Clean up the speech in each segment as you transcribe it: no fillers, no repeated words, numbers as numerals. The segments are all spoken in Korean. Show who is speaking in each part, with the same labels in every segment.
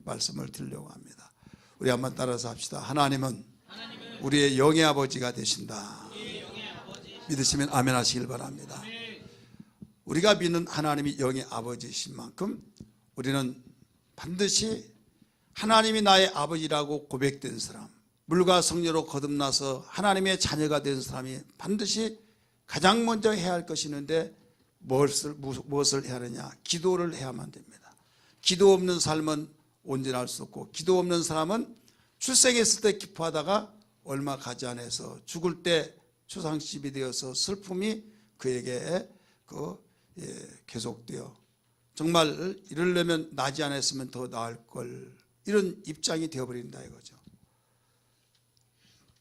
Speaker 1: 말씀을 드리려고 합니다. 우리 한번 따라서 합시다. 하나님은 우리의 영의 아버지가 되신다. 믿으시면 아멘 하시길 바랍니다. 우리가 믿는 하나님이 영의 아버지이신 만큼 우리는 반드시 하나님이 나의 아버지라고 고백된 사람, 물과 성령으로 거듭나서 하나님의 자녀가 된 사람이 반드시 가장 먼저 해야 할 것이 있는데 무엇을 해야 하느냐? 기도를 해야만 됩니다. 기도 없는 삶은 온전할 수 없고, 기도 없는 사람은 출생했을 때 기뻐하다가 얼마 가지 않아서 죽을 때 추상십이 되어서 슬픔이 그에게 계속되어 정말 이러려면 나지 않았으면 더 나을 걸, 이런 입장이 되어버린다 이거죠.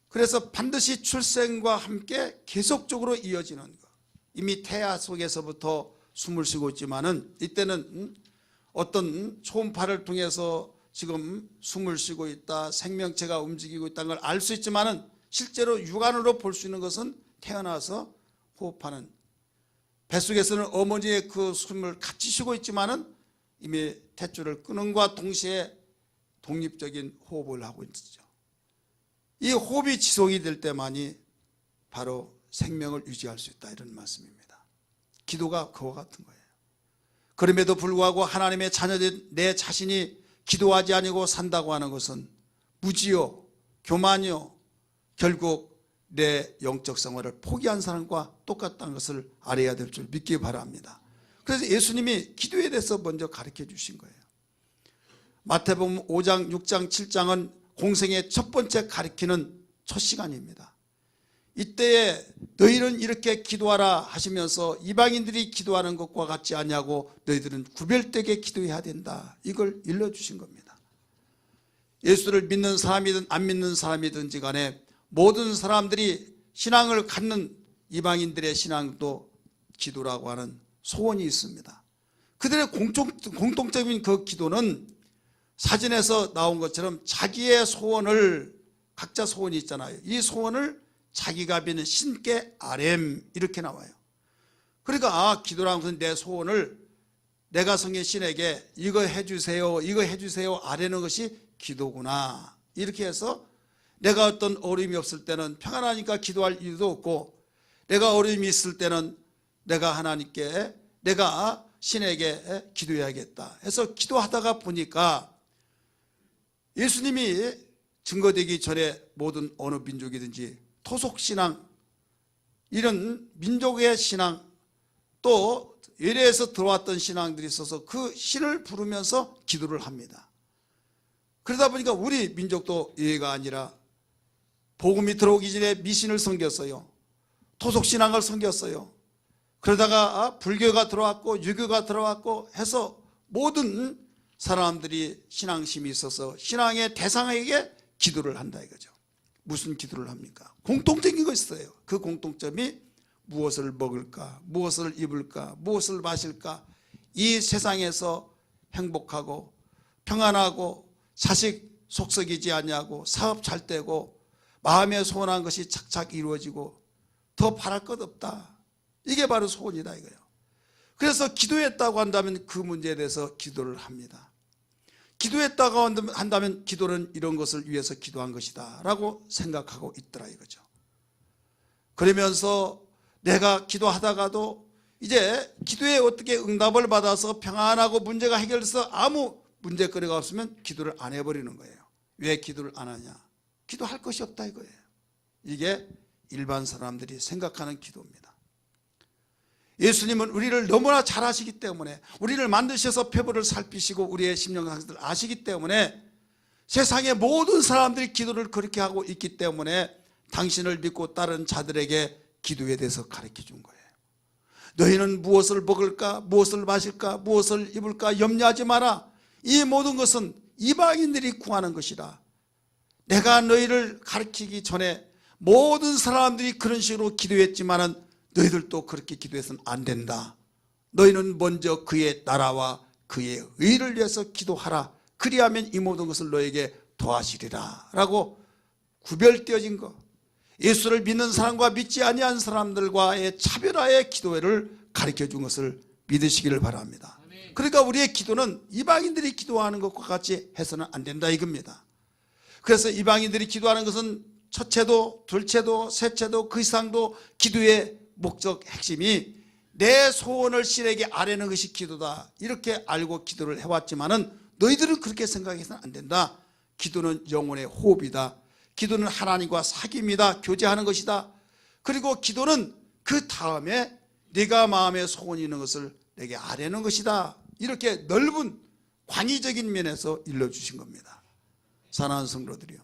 Speaker 1: 그래서 반드시 출생과 함께 계속적으로 이어지는 것. 이미 태아 속에서부터 숨을 쉬고 있지만은 이때는 어떤 초음파를 통해서 지금 숨을 쉬고 있다, 생명체가 움직이고 있다는 걸 알 수 있지만은 실제로 육안으로 볼 수 있는 것은 태어나서 호흡하는, 뱃속에서는 어머니의 그 숨을 같이 쉬고 있지만은 이미 탯줄을 끊음과 동시에 독립적인 호흡을 하고 있죠. 이 호흡이 지속이 될 때만이 바로 생명을 유지할 수 있다, 이런 말씀입니다. 기도가 그와 같은 거예요. 그럼에도 불구하고 하나님의 자녀된 내 자신이 기도하지 아니고 산다고 하는 것은 무지요, 교만이요, 결국 내 영적 생활을 포기한 사람과 똑같다는 것을 알아야 될 줄 믿기 바랍니다. 그래서 예수님이 기도에 대해서 먼저 가르쳐 주신 거예요. 마태복음 5장, 6장, 7장은 공생의 첫 번째 가르치는 첫 시간입니다. 이때에 너희는 이렇게 기도하라 하시면서 이방인들이 기도하는 것과 같지 않냐고 너희들은 구별되게 기도해야 된다, 이걸 일러주신 겁니다. 예수를 믿는 사람이든 안 믿는 사람이든지 간에 모든 사람들이 신앙을 갖는 이방인들의 신앙도 기도라고 하는 소원이 있습니다. 그들의 공통적인 그 기도는 사진에서 나온 것처럼 자기의 소원을, 각자 소원이 있잖아요. 이 소원을 자기가 비는 신께 아렘, 이렇게 나와요. 그러니까 기도라는 것은 내 소원을 내가 성인 신에게 이거 해주세요, 이거 해주세요 아뢰는 것이 기도구나, 이렇게 해서 내가 어떤 어려움이 없을 때는 평안하니까 기도할 이유도 없고, 내가 어려움이 있을 때는 내가 하나님께, 내가 신에게 기도해야겠다 해서 기도하다가 보니까 예수님이 증거되기 전에 모든 어느 민족이든지 토속신앙, 이런 민족의 신앙, 또 외래에서 들어왔던 신앙들이 있어서 그 신을 부르면서 기도를 합니다. 그러다 보니까 우리 민족도 예가 아니라 복음이 들어오기 전에 미신을 섬겼어요. 토속신앙을 섬겼어요. 그러다가 불교가 들어왔고 유교가 들어왔고 해서 모든 사람들이 신앙심이 있어서 신앙의 대상에게 기도를 한다 이거죠. 무슨 기도를 합니까? 공통적인 것이 있어요. 그 공통점이 무엇을 먹을까, 무엇을 입을까, 무엇을 마실까, 이 세상에서 행복하고 평안하고 자식 속썩이지 않냐고 사업 잘 되고 마음에 소원한 것이 착착 이루어지고 더 바랄 것 없다, 이게 바로 소원이다 이거예요. 그래서 기도했다고 한다면 그 문제에 대해서 기도를 합니다. 기도했다고 한다면 기도는 이런 것을 위해서 기도한 것이다 라고 생각하고 있더라 이거죠. 그러면서 내가 기도하다가도 이제 기도에 어떻게 응답을 받아서 평안하고 문제가 해결돼서 아무 문제거리가 없으면 기도를 안 해버리는 거예요. 왜 기도를 안 하냐? 기도할 것이 없다 이거예요. 이게 일반 사람들이 생각하는 기도입니다. 예수님은 우리를 너무나 잘 아시기 때문에, 우리를 만드셔서 표부를 살피시고 우리의 심령 상태를 아시기 때문에 세상의 모든 사람들이 기도를 그렇게 하고 있기 때문에 당신을 믿고 따른 자들에게 기도에 대해서 가르쳐 준 거예요. 너희는 무엇을 먹을까, 무엇을 마실까, 무엇을 입을까 염려하지 마라. 이 모든 것은 이방인들이 구하는 것이다. 내가 너희를 가르치기 전에 모든 사람들이 그런 식으로 기도했지만은 너희들도 그렇게 기도해서는 안 된다. 너희는 먼저 그의 나라와 그의 의를 위해서 기도하라. 그리하면 이 모든 것을 너에게 더하시리라 라고 구별되어진 것, 예수를 믿는 사람과 믿지 아니한 사람들과의 차별화의 기도회를 가르쳐 준 것을 믿으시기를 바랍니다. 그러니까 우리의 기도는 이방인들이 기도하는 것과 같이 해서는 안 된다 이겁니다. 그래서 이방인들이 기도하는 것은 첫째도 둘째도 셋째도 그 이상도 기도의 목적 핵심이 내 소원을 신에게 아뢰는 것이 기도다 이렇게 알고 기도를 해왔지만은 너희들은 그렇게 생각해서는 안 된다. 기도는 영혼의 호흡이다. 기도는 하나님과 사귑이다. 교제하는 것이다. 그리고 기도는 그 다음에 네가 마음에 소원이 있는 것을 내게 아뢰는 것이다. 이렇게 넓은 광의적인 면에서 일러주신 겁니다. 사랑하는 성도들이요,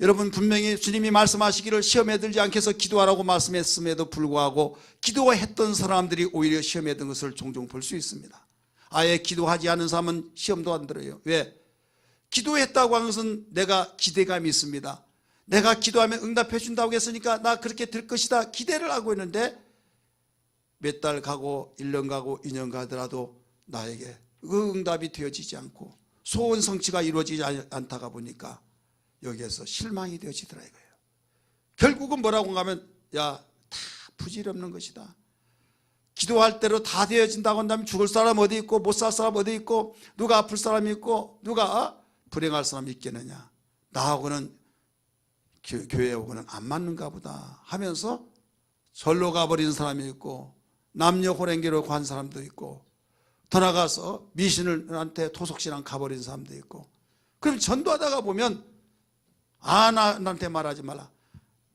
Speaker 1: 여러분 분명히 주님이 말씀하시기를 시험에 들지 않게 해서 기도하라고 말씀했음에도 불구하고 기도했던 사람들이 오히려 시험에 든 것을 종종 볼 수 있습니다. 아예 기도하지 않은 사람은 시험도 안 들어요. 왜? 기도했다고 하는 것은 내가 기대감이 있습니다. 내가 기도하면 응답해 준다고 했으니까 나 그렇게 될 것이다 기대를 하고 있는데 몇 달 가고 1년 가고 2년 가더라도 나에게 그 응답이 되어지지 않고 소원 성취가 이루어지지 않다가 보니까 여기에서 실망이 되어지더라 이거예요. 결국은 뭐라고 하면 야, 다 부질없는 것이다. 기도할 대로 다 되어진다고 한다면 죽을 사람 어디 있고 못 살 사람 어디 있고 누가 아플 사람이 있고 누가 불행할 사람이 있겠느냐. 나하고는 교회하고는 안 맞는가 보다 하면서 절로 가버리는 사람이 있고 남녀 호랭기로 간 사람도 있고 더 나가서 미신을한테 토속신앙 가버린 사람도 있고 그럼 전도하다가 보면 나한테 말하지 말라.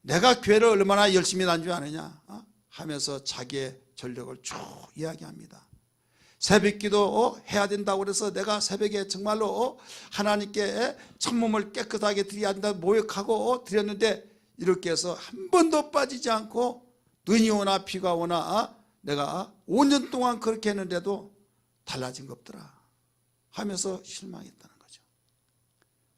Speaker 1: 내가 교회를 얼마나 열심히 다닌 줄 아느냐 하면서 자기의 전력을 쭉 이야기합니다. 새벽기도 해야 된다고 그래서 내가 새벽에 정말로 하나님께 천몸을 깨끗하게 드려야 한다 모욕하고 드렸는데 이렇게 해서 한 번도 빠지지 않고 눈이 오나 비가 오나 내가 5년 동안 그렇게 했는데도 달라진 거 없더라 하면서 실망했다는 거죠.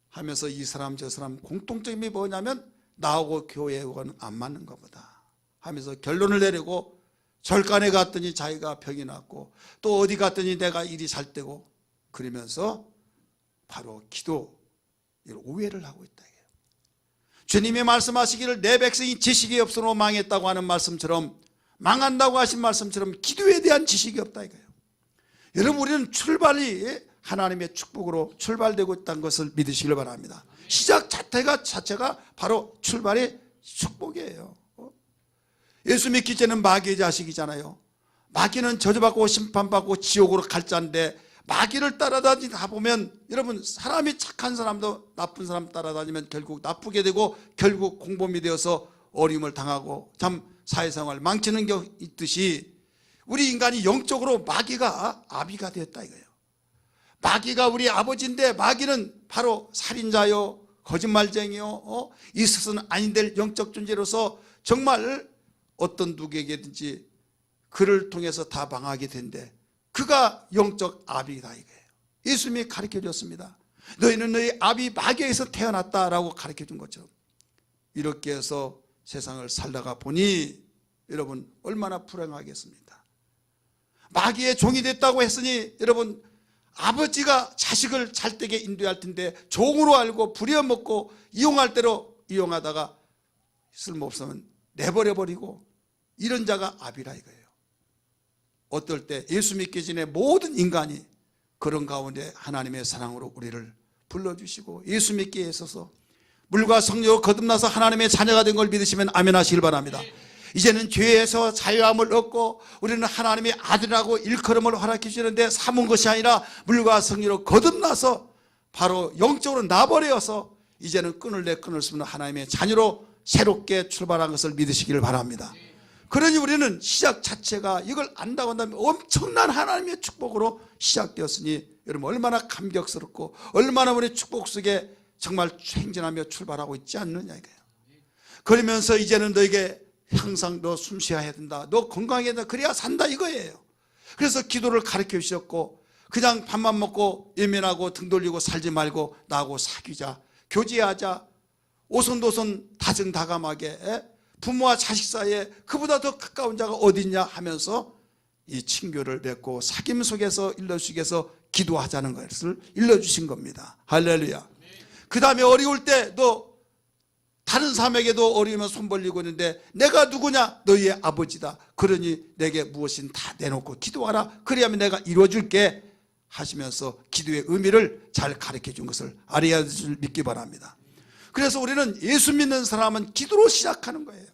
Speaker 1: 하면서 이 사람 저 사람 공통점이 뭐냐면 나하고 교회하고는 안 맞는 것보다 하면서 결론을 내리고 절간에 갔더니 자기가 병이 났고 또 어디 갔더니 내가 일이 잘 되고 그러면서 바로 기도 오해를 하고 있다. 주님이 말씀하시기를 내 백성이 지식이 없으므로 망했다고 하는 말씀처럼 망한다고 하신 말씀처럼 기도에 대한 지식이 없다 이거예요. 여러분 우리는 출발이 하나님의 축복으로 출발되고 있다는 것을 믿으시길 바랍니다. 시작 자체가 바로 출발의 축복이에요. 예수 믿기 전에는 마귀의 자식이잖아요. 마귀는 저주받고 심판받고 지옥으로 갈 자인데 마귀를 따라다니다 보면 여러분 사람이 착한 사람도 나쁜 사람 따라다니면 결국 나쁘게 되고 결국 공범이 되어서 어려움을 당하고 참 사회생활 망치는 게 있듯이 우리 인간이 영적으로 마귀가 아비가 되었다 이거예요. 마귀가 우리 아버지인데 마귀는 바로 살인자요 거짓말쟁이요 있어서는 아닌 될 영적 존재로서 정말 어떤 누구에게든지 그를 통해서 다 망하게 된대. 그가 영적 아비다 이거예요. 예수님이 가르쳐 줬습니다. 너희는 너희 아비 마귀에서 태어났다라고 가르쳐 준 것처럼 이렇게 해서 세상을 살다가 보니 여러분 얼마나 불행하겠습니까? 마귀의 종이 됐다고 했으니 여러분 아버지가 자식을 잘되게 인도할 텐데 종으로 알고 부려먹고 이용할 대로 이용하다가 쓸모없으면 내버려버리고 이런 자가 아비라 이거예요. 어떨 때 예수 믿기 전에 모든 인간이 그런 가운데 하나님의 사랑으로 우리를 불러주시고 예수 믿기에 있어서 물과 성령으로 거듭나서 하나님의 자녀가 된 걸 믿으시면 아멘 하시길 바랍니다. 이제는 죄에서 자유함을 얻고 우리는 하나님의 아들이라고 일컬음을 허락해 주시는데 삼은 것이 아니라 물과 성령으로 거듭나서 바로 영적으로 나버려서 이제는 끊을래 끊을 수 없는 하나님의 자녀로 새롭게 출발한 것을 믿으시기를 바랍니다. 그러니 우리는 시작 자체가 이걸 안다고 한다면 엄청난 하나님의 축복으로 시작되었으니 여러분 얼마나 감격스럽고 얼마나 우리 축복 속에 정말 행진하며 출발하고 있지 않느냐 이거예요. 그러면서 이제는 너에게 항상 너 숨 쉬어야 된다. 너 건강해야 된다. 그래야 산다 이거예요. 그래서 기도를 가르쳐 주셨고 그냥 밥만 먹고 예면하고 등 돌리고 살지 말고 나하고 사귀자. 교제하자. 오손도손 다정다감하게 부모와 자식 사이에 그보다 더 가까운 자가 어디 있냐 하면서 이 친교를 맺고 사귐 속에서 일러주시기 위해서 기도하자는 것을 일러주신 겁니다. 할렐루야. 그 다음에 어려울 때 너 다른 사람에게도 어려우면 손 벌리고 있는데 내가 누구냐? 너희의 아버지다. 그러니 내게 무엇인 다 내놓고 기도하라. 그래야면 내가 이루어줄게. 하시면서 기도의 의미를 잘 가르쳐 준 것을 알아야 줄 믿기 바랍니다. 그래서 우리는 예수 믿는 사람은 기도로 시작하는 거예요.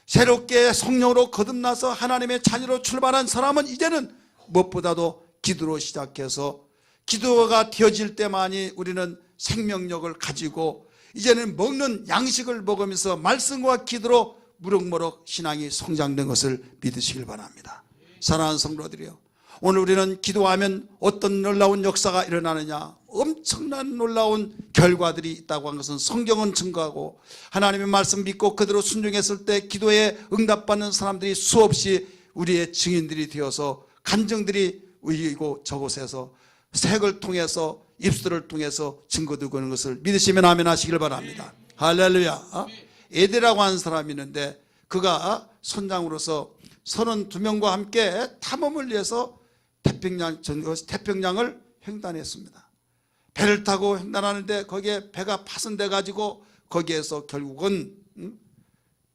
Speaker 1: 새롭게 성령으로 거듭나서 하나님의 자녀로 출발한 사람은 이제는 무엇보다도 기도로 시작해서 기도가 되어질 때만이 우리는 생명력을 가지고 이제는 먹는 양식을 먹으면서 말씀과 기도로 무럭무럭 신앙이 성장된 것을 믿으시길 바랍니다. 사랑하는 성도들이요, 오늘 우리는 기도하면 어떤 놀라운 역사가 일어나느냐, 엄청난 놀라운 결과들이 있다고 한 것은 성경은 증거하고 하나님의 말씀 믿고 그대로 순종했을 때 기도에 응답받는 사람들이 수없이 우리의 증인들이 되어서 간증들이 이곳 저곳에서 색을 통해서 입술을 통해서 증거되고 있는 것을 믿으시면 아멘 하시길 바랍니다. 할렐루야. 에데라고 하는 사람이 있는데 그가 선장으로서 32명과 함께 탐험을 위해서 태평양을 횡단했습니다. 배를 타고 횡단하는데 거기에 배가 파손돼 가지고 거기에서 결국은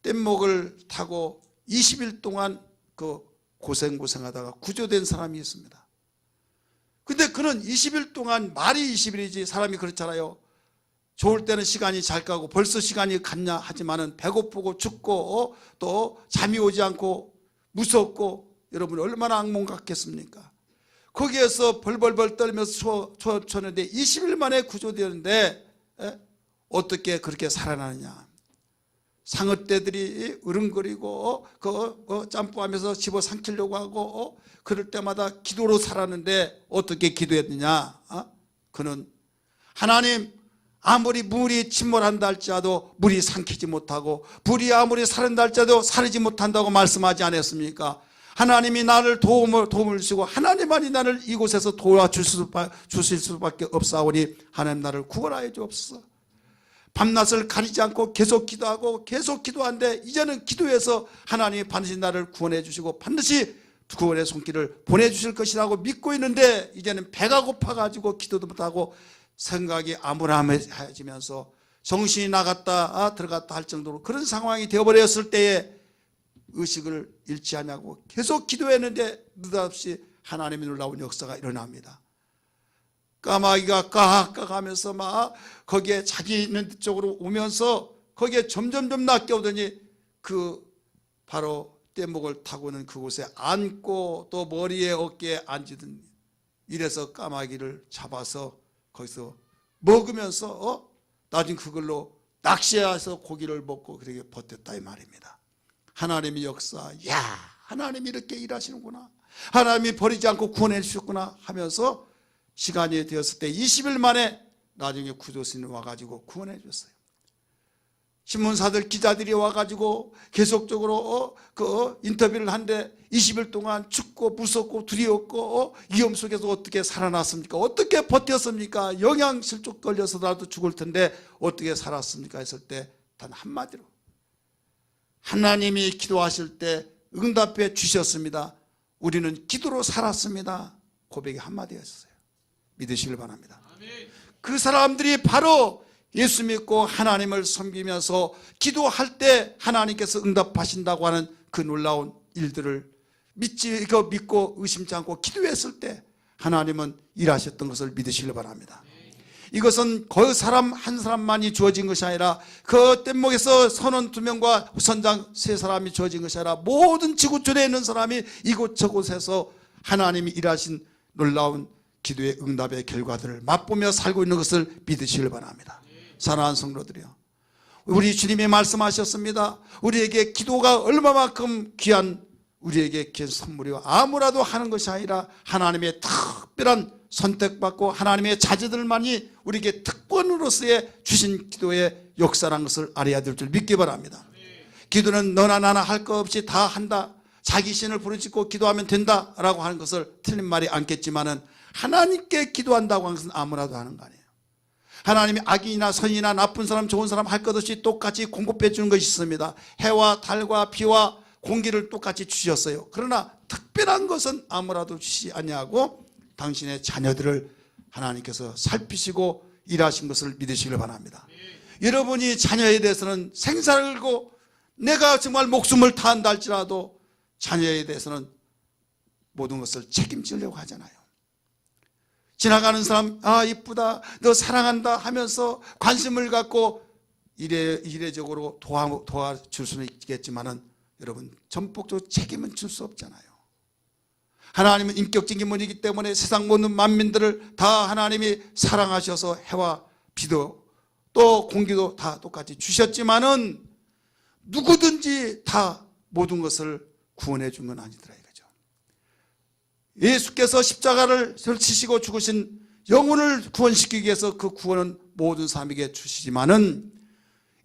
Speaker 1: 뗏목을 타고 20일 동안 그 고생하다가 구조된 사람이 있습니다. 근데 그는 20일 동안 말이 20일이지 사람이 그렇잖아요. 좋을 때는 시간이 잘 가고 벌써 시간이 갔냐 하지만은 배고프고 춥고 또 잠이 오지 않고 무섭고 여러분 얼마나 악몽 같겠습니까? 거기에서 벌벌벌 떨면서 쳤는데 20일 만에 구조되었는데 어떻게 그렇게 살아나느냐? 상어떼들이 으릉거리고 짬뽕하면서 집어삼키려고 하고 그럴 때마다 기도로 살았는데 어떻게 기도했느냐? 그는 하나님, 아무리 물이 침몰한다 할지라도 물이 삼키지 못하고 불이 아무리 사른다 할지라도 사르지 못한다고 말씀하지 않았습니까? 하나님이 나를 도움을 주시고 하나님만이 나를 이곳에서 도와주실 수밖에 없사오니 하나님 나를 구원하여 주옵소서. 밤낮을 가리지 않고 계속 기도하고 계속 기도하는데 이제는 기도해서 하나님이 반드시 나를 구원해 주시고 반드시 구원의 손길을 보내주실 것이라고 믿고 있는데 이제는 배가 고파가지고 기도도 못하고 생각이 암울해지면서 정신이 나갔다 들어갔다 할 정도로 그런 상황이 되어버렸을 때에 의식을 잃지 않냐고 계속 기도했는데 느닷없이 하나님의 놀라운 역사가 일어납니다. 까마귀가 까까 하면서 막 거기에 자기 있는 쪽으로 오면서 거기에 점점점 낮게 오더니 그 바로 뗏목을 타고는 그곳에 앉고 또 머리에 어깨에 앉으던 이래서 까마귀를 잡아서 거기서 먹으면서 나중에 그걸로 낚시해서 고기를 먹고 그렇게 버텼다 이 말입니다. 하나님의 역사, 야 하나님이 이렇게 일하시는구나, 하나님이 버리지 않고 구원해 주셨구나 하면서 시간이 되었을 때 20일 만에 나중에 구조신이 와가지고 구원해 줬어요. 신문사들 기자들이 와가지고 계속적으로 그 인터뷰를 하는데 20일 동안 춥고 무섭고 두려웠고 위험 속에서 어떻게 살아났습니까? 어떻게 버텼습니까? 영양실조 걸려서라도 죽을 텐데 어떻게 살았습니까? 했을 때 단 한마디로 하나님이 기도하실 때 응답해 주셨습니다. 우리는 기도로 살았습니다. 고백이 한마디였어요. 믿으시길 바랍니다. 그 사람들이 바로 예수 믿고 하나님을 섬기면서 기도할 때 하나님께서 응답하신다고 하는 그 놀라운 일들을 믿고 의심치 않고 기도했을 때 하나님은 일하셨던 것을 믿으시길 바랍니다. 이것은 그 사람 한 사람만이 주어진 것이 아니라 그 뗏목에서 선원 2명과 선장 3사람이 주어진 것이 아니라 모든 지구촌에 있는 사람이 이곳저곳에서 하나님이 일하신 놀라운 기도의 응답의 결과들을 맛보며 살고 있는 것을 믿으시길 바랍니다. 사랑하는 성도들이요, 우리 주님이 말씀하셨습니다. 우리에게 기도가 얼마만큼 귀한 우리에게 귀한 선물이요 아무라도 하는 것이 아니라 하나님의 특별한 선택받고 하나님의 자녀들만이 우리에게 특권으로서의 주신 기도의 역사라는 것을 알아야 될 줄 믿기 바랍니다. 기도는 너나 나나 할 것 없이 다 한다, 자기 신을 부르짖고 기도하면 된다라고 하는 것을 틀린 말이 않겠지만은 하나님께 기도한다고 하는 것은 아무나도 하는 거 아니에요. 하나님이 악인이나 선이나 나쁜 사람 좋은 사람 할 것 없이 똑같이 공급해 주는 것이 있습니다. 해와 달과 비와 공기를 똑같이 주셨어요. 그러나 특별한 것은 아무라도 주시지 아니하고 당신의 자녀들을 하나님께서 살피시고 일하신 것을 믿으시길 바랍니다. 여러분이 자녀에 대해서는 생사를 걸고 내가 정말 목숨을 다한다 할지라도 자녀에 대해서는 모든 것을 책임지려고 하잖아요. 지나가는 사람 아 이쁘다 너 사랑한다 하면서 관심을 갖고 이례적으로 도와줄 수는 있겠지만은 여러분 전폭적으로 책임은 줄 수 없잖아요. 하나님은 인격적인 분이기 때문에 세상 모든 만민들을 다 하나님이 사랑하셔서 해와 비도 또 공기도 다 똑같이 주셨지만은 누구든지 다 모든 것을 구원해 준 건 아니더라 이거죠. 예수께서 십자가를 치시고 죽으신 영혼을 구원시키기 위해서 그 구원은 모든 사람에게 주시지만은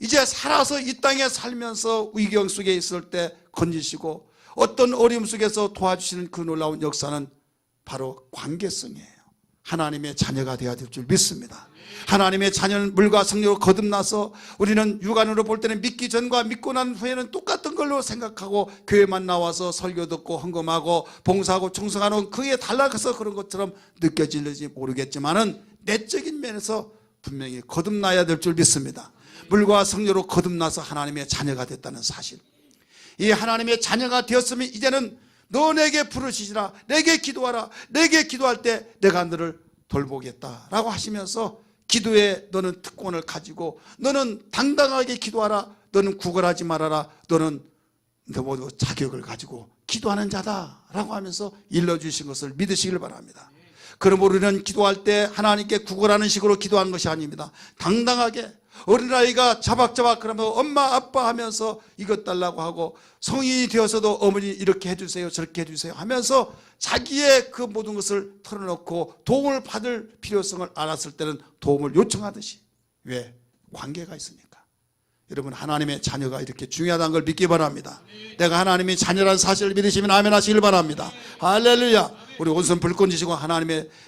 Speaker 1: 이제 살아서 이 땅에 살면서 위경 속에 있을 때 건지시고 어떤 어려움 속에서 도와주시는 그 놀라운 역사는 바로 관계성이에요. 하나님의 자녀가 되어야 될 줄 믿습니다. 하나님의 자녀는 물과 성령으로 거듭나서 우리는 육안으로 볼 때는 믿기 전과 믿고 난 후에는 똑같은 걸로 생각하고 교회만 나와서 설교 듣고 헌금하고 봉사하고 충성하는 그게 달라서 그런 것처럼 느껴질지 모르겠지만은 내적인 면에서 분명히 거듭나야 될 줄 믿습니다. 물과 성령으로 거듭나서 하나님의 자녀가 됐다는 사실, 이 하나님의 자녀가 되었으면 이제는 너 내게 부르시지라 내게 기도하라 내게 기도할 때 내가 너를 돌보겠다라고 하시면서 기도에 너는 특권을 가지고 너는 당당하게 기도하라 너는 구걸하지 말아라 너는 모두 자격을 가지고 기도하는 자다라고 하면서 일러주신 것을 믿으시길 바랍니다. 그러므로 우리는 기도할 때 하나님께 구걸하는 식으로 기도하는 것이 아닙니다. 당당하게 어린아이가 자박자박 그러면 엄마 아빠 하면서 이것 달라고 하고 성인이 되어서도 어머니 이렇게 해주세요 저렇게 해주세요 하면서 자기의 그 모든 것을 털어놓고 도움을 받을 필요성을 알았을 때는 도움을 요청하듯이, 왜? 관계가 있으니까. 여러분 하나님의 자녀가 이렇게 중요하다는 걸 믿기 바랍니다. 내가 하나님의 자녀라는 사실을 믿으시면 아멘 하시길 바랍니다. 할렐루야. 우리 온손 불끈 지시고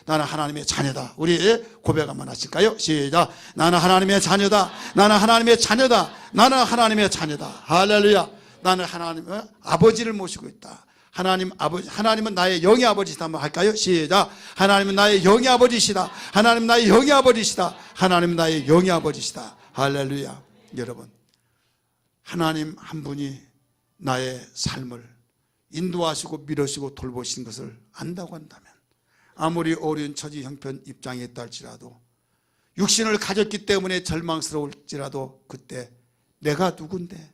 Speaker 1: 나는 하나님의 자녀다. 우리 고백 한번 하실까요? 시작. 나는 하나님의 자녀다. 나는 하나님의 자녀다. 나는 하나님의 자녀다. 할렐루야. 나는 하나님의 아버지를 모시고 있다. 하나님은 나의 영의 아버지시다. 한번 할까요? 시작. 하나님은 나의 영의 아버지시다. 하나님은 나의 영의 아버지시다. 하나님은 나의 영의 아버지시다. 할렐루야. 여러분 하나님 한 분이 나의 삶을 인도하시고 밀어주시고 돌보신 것을 안다고 한다면 아무리 어려운 처지 형편 입장에 있다 할지라도 육신을 가졌기 때문에 절망스러울지라도 그때 내가 누군데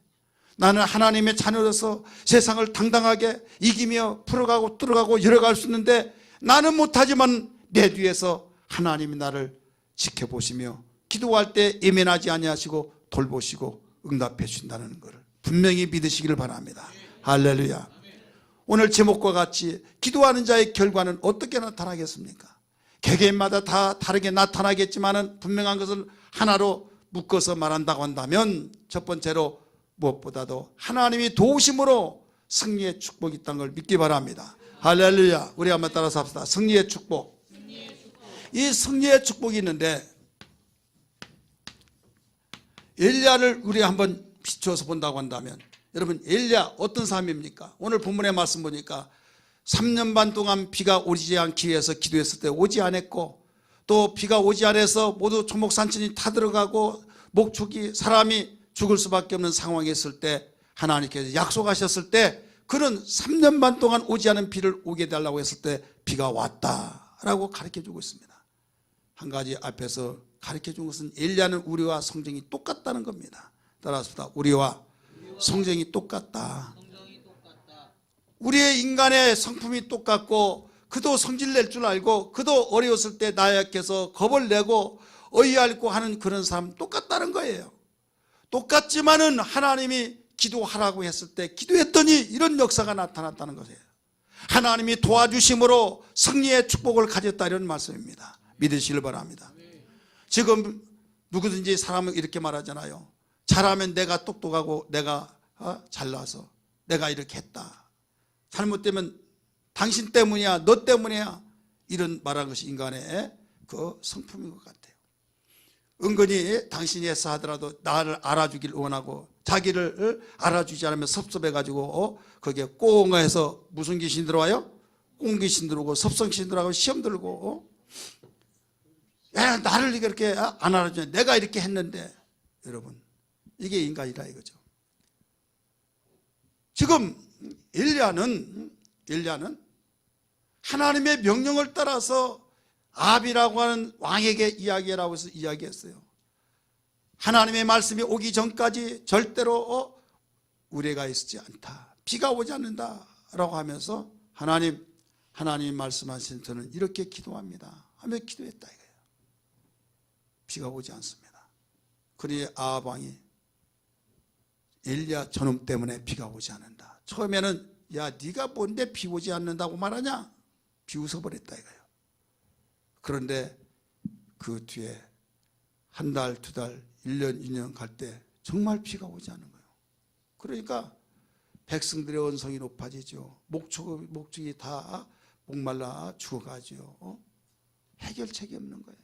Speaker 1: 나는 하나님의 자녀로서 세상을 당당하게 이기며 풀어가고 뚫어가고 열어갈 수 있는데 나는 못하지만 내 뒤에서 하나님이 나를 지켜보시며 기도할 때 예민하지 아니하시고 돌보시고 응답해 주신다는 것을 분명히 믿으시기를 바랍니다. 할렐루야. 오늘 제목과 같이 기도하는 자의 결과는 어떻게 나타나겠습니까? 개개인마다 다 다르게 나타나겠지만 분명한 것을 하나로 묶어서 말한다고 한다면 첫 번째로 무엇보다도 하나님이 도우심으로 승리의 축복이 있다는 걸 믿기 바랍니다. 할렐루야. 우리 한번 따라서 합시다. 승리의 축복. 이 승리의 축복이 있는데 엘리야를 우리 한번 비추어서 본다고 한다면 여러분 엘리야 어떤 사람입니까? 오늘 본문의 말씀 보니까 3년 반 동안 비가 오지 않기 위해서 기도했을 때 오지 않았고 또 비가 오지 않아서 모두 초목산천이 타들어가고 목축이 사람이 죽을 수밖에 없는 상황에 있을 때 하나님께서 약속하셨을 때 그는 3년 반 동안 오지 않은 비를 오게 달라고 했을 때 비가 왔다라고 가르쳐주고 있습니다. 한 가지 앞에서 가르쳐준 것은 엘리야는 우리와 성정이 똑같다는 겁니다. 따라서 우리와 성정이 똑같다. 우리의 인간의 성품이 똑같고 그도 성질 낼 줄 알고 그도 어려웠을 때 나약해서 겁을 내고 어이없고 하는 그런 사람 똑같다는 거예요. 똑같지만은 하나님이 기도하라고 했을 때 기도했더니 이런 역사가 나타났다는 것이에요. 하나님이 도와주심으로 승리의 축복을 가졌다 이런 말씀입니다. 믿으시길 바랍니다. 지금 누구든지 사람은 이렇게 말하잖아요. 잘하면 내가 똑똑하고 내가 잘나서 내가 이렇게 했다. 잘못되면 당신 때문이야 너 때문이야 이런 말하는 것이 인간의 그 성품인 것 같아요. 은근히 당신이 애써 하더라도 나를 알아주길 원하고 자기를 알아주지 않으면 섭섭해가지고 거기에 꽁해서 무슨 귀신 들어와요? 꽁귀신 들어오고 섭성귀신 들어가고 시험 들고 야, 나를 이렇게 안 알아주냐 내가 이렇게 했는데 여러분 이게 인간이라 이거죠. 지금 엘리야는 하나님의 명령을 따라서 아비라고 하는 왕에게 이야기라고 해서 이야기했어요. 하나님의 말씀이 오기 전까지 절대로 우레가 있지 않다, 비가 오지 않는다 라고 하면서 하나님이 말씀하신 저는 이렇게 기도합니다 하며 기도했다 이거예요. 비가 오지 않습니다. 그러니 아합 왕이 엘리야 저놈 때문에 비가 오지 않는다. 처음에는 야 네가 뭔데 비 오지 않는다고 말하냐, 비웃어버렸다 이거예요. 그런데 그 뒤에 한 달, 두 달, 1년, 2년 갈 때 정말 비가 오지 않는 거예요. 그러니까 백성들의 언성이 높아지죠. 목축이 다 목말라 죽어가죠. 해결책이 없는 거예요.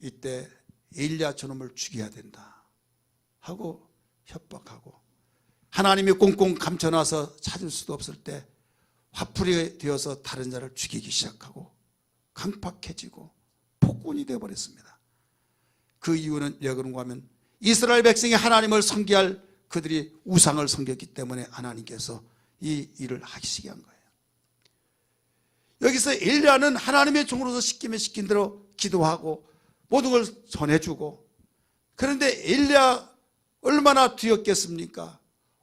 Speaker 1: 이때 엘리야 저놈을 죽여야 된다 하고 협박하고, 하나님이 꽁꽁 감춰놔서 찾을 수도 없을 때 화풀이 되어서 다른 자를 죽이기 시작하고 강팍해지고 폭군이 되어버렸습니다. 그 이유는 왜 그런가 하면 이스라엘 백성이 하나님을 섬기할 그들이 우상을 섬겼기 때문에 하나님께서 이 일을 하시게 한 거예요. 여기서 엘리야는 하나님의 종으로서 시키면 시킨 대로 기도하고 모든 걸 전해주고, 그런데 엘리야 얼마나 뒤였겠습니까?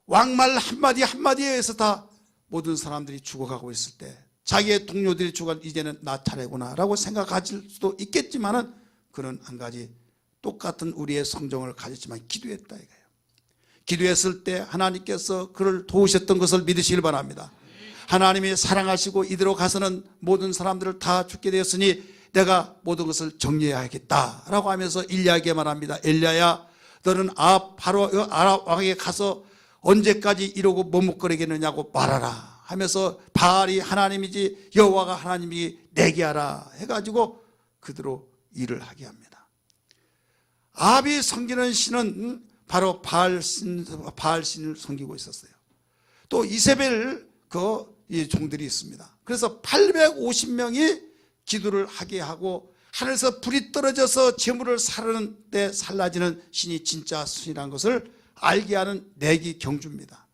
Speaker 1: 왕말 한마디 한마디에 의해서 다 모든 사람들이 죽어가고 있을 때 자기의 동료들이 죽어 이제는 나 차례구나 라고 생각할 수도 있겠지만은 그는 한 가지 똑같은 우리의 성정을 가졌지만 기도했다 이거예요. 기도했을 때 하나님께서 그를 도우셨던 것을 믿으시길 바랍니다. 하나님이 사랑하시고 이대로 가서는 모든 사람들을 다 죽게 되었으니 내가 모든 것을 정리해야겠다 라고 하면서 엘리야에게 말합니다. 엘리야야 너는 바로 아랍 왕에게 가서 언제까지 이러고 머뭇거리겠느냐고 말하라 하면서 바알이 하나님이지 여호와가 하나님이 내게 하라 해가지고 그대로 일을 하게 합니다. 아합이 섬기는 신은 바로 바알신을 섬기고 있었어요. 또 이세벨 이 종들이 있습니다. 그래서 850명이 기도를 하게 하고 하늘에서 불이 떨어져서 재물을 사르는 때 살라지는 신이 진짜 신이라는 것을 알게 하는 내기 경주입니다.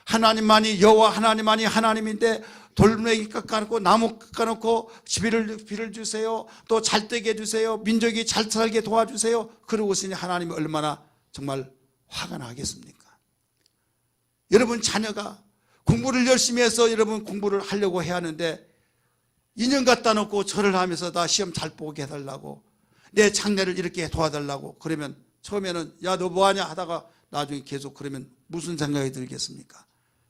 Speaker 1: 하나님만이 여호와 하나님만이 하나님인데 돌멩이 깎아놓고 나무 깎아놓고 비를 주세요, 또 잘되게 해주세요, 민족이 잘 살게 도와주세요 그러고 있으니 하나님이 얼마나 정말 화가 나겠습니까? 여러분 자녀가 공부를 열심히 해서 여러분 공부를 하려고 해야 하는데 인연 갖다 놓고 절을 하면서 다 시험 잘 보게 해달라고, 내 장래를 이렇게 도와달라고 그러면 처음에는 야 너 뭐하냐 하다가 나중에 계속 그러면 무슨 생각이 들겠습니까?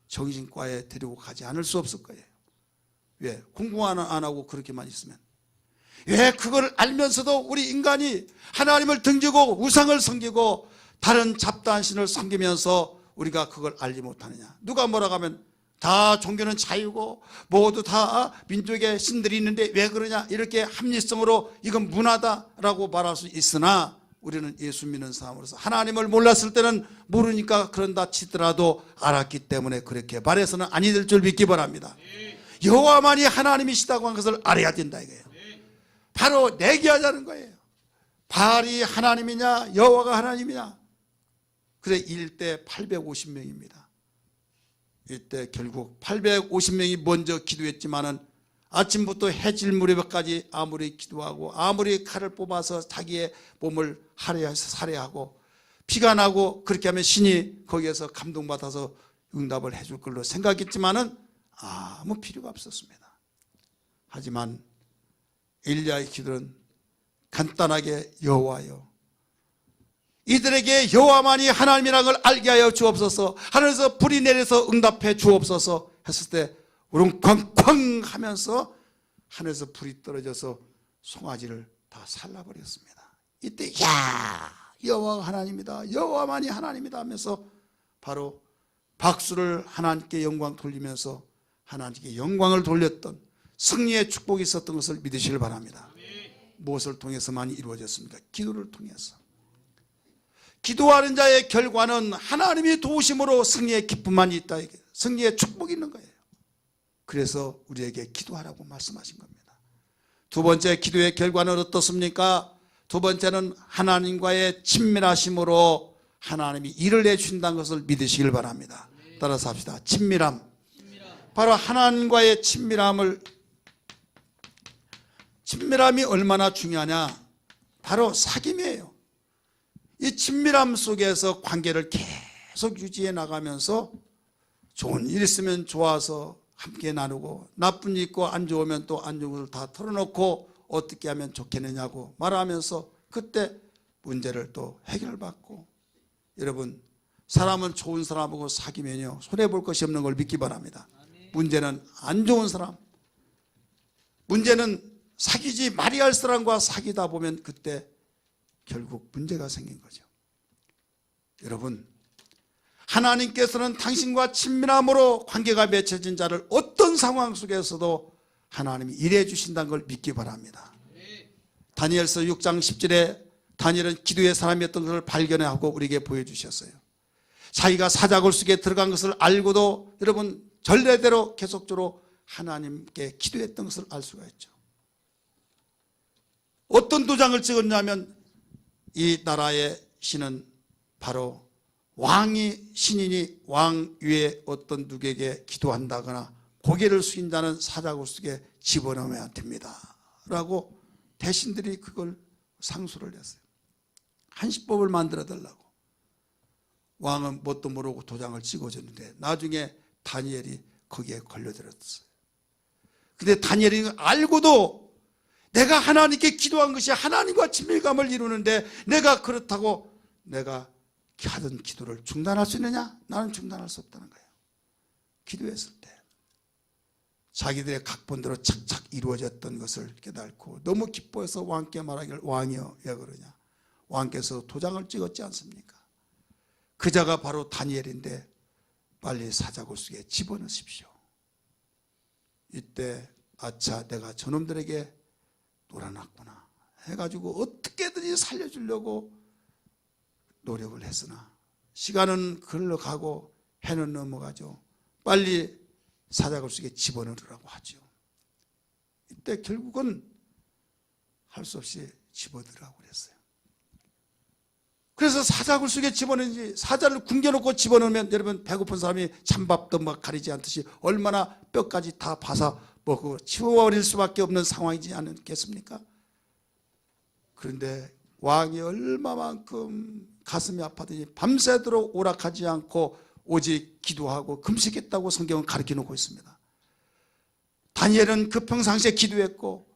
Speaker 1: 정신과에 데리고 가지 않을 수 없을 거예요. 왜? 공부 안 하고 그렇게만 있으면. 왜 그걸 알면서도 우리 인간이 하나님을 등지고 우상을 섬기고 다른 잡다한 신을 섬기면서 우리가 그걸 알지 못하느냐? 누가 뭐라고 하면 다 종교는 자유고 모두 다 민족의 신들이 있는데 왜 그러냐 이렇게 합리성으로 이건 문화다라고 말할 수 있으나 우리는 예수 믿는 사람으로서 하나님을 몰랐을 때는 모르니까 그런다 치더라도 알았기 때문에 그렇게 말해서는 아니 될 줄 믿기 바랍니다. 여호와만이 하나님이시다고 한 것을 알아야 된다 이거예요. 바로 내기하자는 거예요. 바알이 하나님이냐 여호와가 하나님이냐. 그래 일대 850명입니다. 이때 결국 850명이 먼저 기도했지만은 아침부터 해질 무렵까지 아무리 기도하고 아무리 칼을 뽑아서 자기의 몸을 살해하고 피가 나고 그렇게 하면 신이 거기에서 감동받아서 응답을 해줄 걸로 생각했지만은 아무 필요가 없었습니다. 하지만 엘리야의 기도는 간단하게 여호와여 이들에게 여호와만이 하나님이라는 걸 알게 하여 주옵소서, 하늘에서 불이 내려서 응답해 주옵소서 했을 때 우리는 쾅쾅 하면서 하늘에서 불이 떨어져서 송아지를 다 살라버렸습니다. 이때 야 여호와가 하나님이다, 여호와만이 하나님이다 하면서 바로 박수를 하나님께 영광 돌리면서 하나님께 영광을 돌렸던 승리의 축복이 있었던 것을 믿으시길 바랍니다. 무엇을 통해서만 이루어졌습니까? 기도를 통해서. 기도하는 자의 결과는 하나님이 도우심으로 승리의 기쁨만 있다. 승리의 축복이 있는 거예요. 그래서 우리에게 기도하라고 말씀하신 겁니다. 두 번째 기도의 결과는 어떻습니까? 두 번째는 하나님과의 친밀하심으로 하나님이 일을 해주신다는 것을 믿으시길 바랍니다. 따라서 합시다. 친밀함. 바로 하나님과의 친밀함을 친밀함이 얼마나 중요하냐? 바로 사귐이에요. 이 친밀함 속에서 관계를 계속 유지해 나가면서 좋은 일 있으면 좋아서 함께 나누고, 나쁜 일 있고 안 좋으면 또 안 좋은 걸 다 털어놓고 어떻게 하면 좋겠느냐고 말하면서 그때 문제를 또 해결받고. 여러분, 사람은 좋은 사람하고 사귀면요 손해볼 것이 없는 걸 믿기 바랍니다. 문제는 안 좋은 사람, 문제는 사귀지 말아야 할 사람과 사귀다 보면 그때 결국 문제가 생긴 거죠. 여러분, 하나님께서는 당신과 친밀함으로 관계가 맺혀진 자를 어떤 상황 속에서도 하나님이 일해 주신다는 걸 믿기 바랍니다. 다니엘서 6장 10절에 다니엘은 기도의 사람이었던 것을 발견하고 우리에게 보여주셨어요. 자기가 사자굴 속에 들어간 것을 알고도 여러분 전례대로 계속적으로 하나님께 기도했던 것을 알 수가 있죠. 어떤 도장을 찍었냐면 이 나라의 신은 바로 왕이, 신인이 왕 위에 어떤 누구에게 기도한다거나 고개를 숙인 자는 사자굴 속에 집어넣어야 됩니다 라고 대신들이 그걸 상소를 했어요. 한시법을 만들어 달라고. 왕은 뭣도 모르고 도장을 찍어줬는데 나중에 다니엘이 거기에 걸려들었어요. 근데 다니엘이 알고도 내가 하나님께 기도한 것이 하나님과 친밀감을 이루는데 내가 그렇다고 내가 하던 기도를 중단할 수 있느냐? 나는 중단할 수 없다는 거예요. 기도했을 때 자기들의 각본대로 착착 이루어졌던 것을 깨닫고 너무 기뻐해서 왕께 말하기를, 왕이여 왜 그러냐? 왕께서 도장을 찍었지 않습니까? 그 자가 바로 다니엘인데 빨리 사자굴 속에 집어넣으십시오. 이때 아차, 내가 저놈들에게 놀아났구나 해가지고 어떻게든지 살려주려고 노력을 했으나 시간은 흘러가고 해는 넘어가죠. 빨리 사자굴 속에 집어넣으라고 하죠. 이때 결국은 할 수 없이 집어넣으라고 그랬어요. 그래서 사자굴 속에 집어넣는지, 사자를 굶겨놓고 집어넣으면 여러분 배고픈 사람이 찬밥도 막 가리지 않듯이 얼마나 뼈까지 다 봐서 먹고 치워버릴 수밖에 없는 상황이지 않겠습니까? 그런데 왕이 얼마만큼 가슴이 아팠더니 밤새도록 오락하지 않고 오직 기도하고 금식했다고 성경은 가르쳐 놓고 있습니다. 다니엘은 그 평상시에 기도했고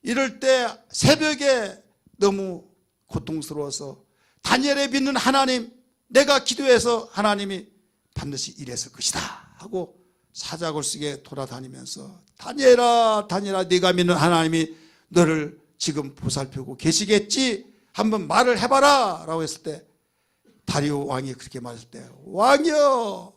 Speaker 1: 이럴 때 새벽에 너무 고통스러워서 다니엘의 믿는 하나님, 내가 기도해서 하나님이 반드시 일했을 것이다 하고 사자굴 속에 돌아다니면서 다니엘아 다니엘아 네가 믿는 하나님이 너를 지금 보살피고 계시겠지? 한번 말을 해봐라 라고 했을 때 다리오 왕이 그렇게 말했을 때, 왕이여